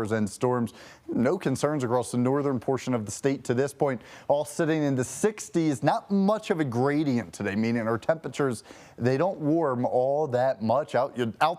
showers and storms. No concerns across the northern portion of the state to this point, all sitting in the 60s. Not much of a gradient today, meaning our temperatures, they don't warm all that much out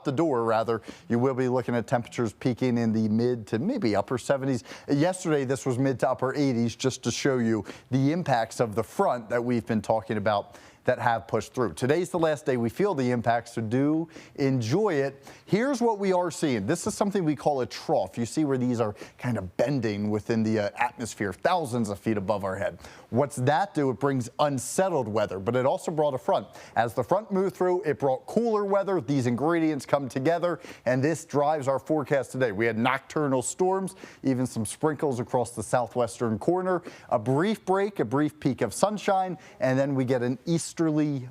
the door. Rather, you will be looking at temperatures peaking in the mid to maybe upper 70s. Yesterday, this was mid to upper 80s, just to show you the impacts of the front that we've been talking about that have pushed through. Today's the last day we feel the impacts, so do enjoy it. Here's what we are seeing. This is something we call a trough. You see where these are kind of bending within the atmosphere, thousands of feet above our head. What's that do? It brings unsettled weather, but it also brought a front. As the front moved through, it brought cooler weather. These ingredients come together, and this drives our forecast today. We had nocturnal storms, even some sprinkles across the southwestern corner, a brief break, a brief peak of sunshine, and then we get an easterly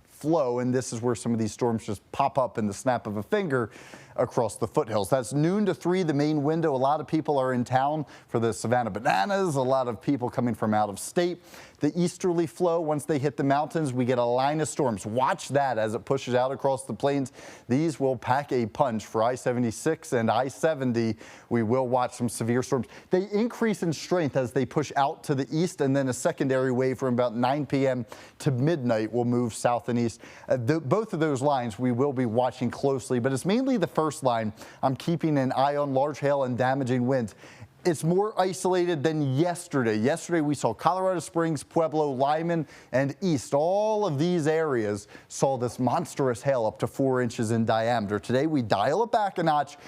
flow, and this is where some of these storms just pop up in the snap of a finger across the foothills. That's noon to 3, the main window. A lot of people are in town for the Savannah Bananas, a lot of people coming from out of state. The easterly flow, once they hit the mountains, we get a line of storms. Watch that as it pushes out across the plains. These will pack a punch for I-76 and I-70. We will watch some severe storms. They increase in strength as they push out to the east, and then a secondary wave from about 9 p.m. to midnight will move south and east. Both of those lines we will be watching closely, but it's mainly the first line I'm keeping an eye on. Large hail and damaging winds. It's more isolated than yesterday. Yesterday we saw Colorado Springs, Pueblo, Lyman, and East. All of these areas saw this monstrous hail up to 4 inches in diameter. Today we dial it back a notch.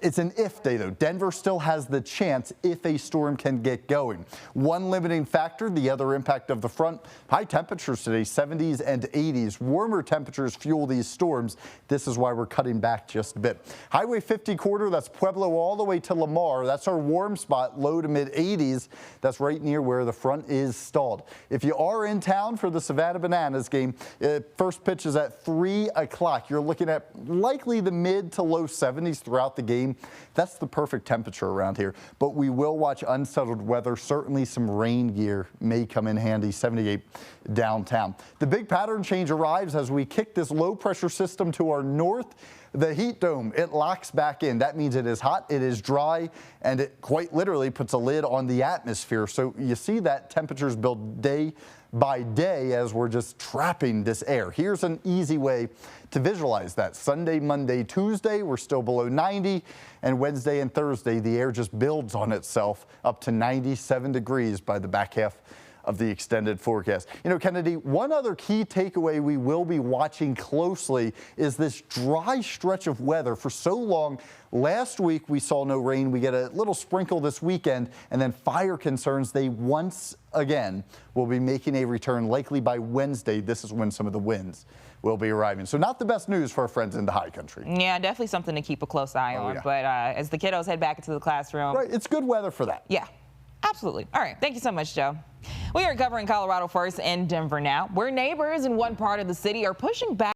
It's an if day, though. Denver still has the chance if a storm can get going. One limiting factor, the other impact of the front. High temperatures today, 70s and 80s. Warmer temperatures fuel these storms. This is why we're cutting back just a bit. Highway 50 corridor, that's Pueblo all the way to Lamar. That's our warm spot, low to mid 80s. That's right near where the front is stalled. If you are in town for the Savannah Bananas game, first pitch is at 3 o'clock. You're looking at likely the mid to low 70s throughout the game. That's the perfect temperature around here, but we will watch unsettled weather. Certainly some rain gear may come in handy. 78 downtown. The big pattern change arrives as we kick this low pressure system to our north. The heat dome, it locks back in. That means it is hot, it is dry, and it quite literally puts a lid on the atmosphere. So you see that temperatures build day by day as we're just trapping this air. Here's an easy way to visualize that. Sunday, Monday, Tuesday, we're still below 90, and Wednesday and Thursday, the air just builds on itself up to 97 degrees by the back half of the extended forecast. You know, Kennedy, one other key takeaway we will be watching closely is this dry stretch of weather. For so long, last week we saw no rain. We get a little sprinkle this weekend, and then fire concerns, they once again will be making a return likely by Wednesday. This is when some of the winds will be arriving. So not the best news for our friends in the high country. Yeah, definitely something to keep a close eye on. Yeah. But as the kiddos head back into the classroom. Right, it's good weather for that. Yeah. Absolutely. All right. Thank you so much, Joe. We are covering Colorado first and Denver now, where neighbors in one part of the city are pushing back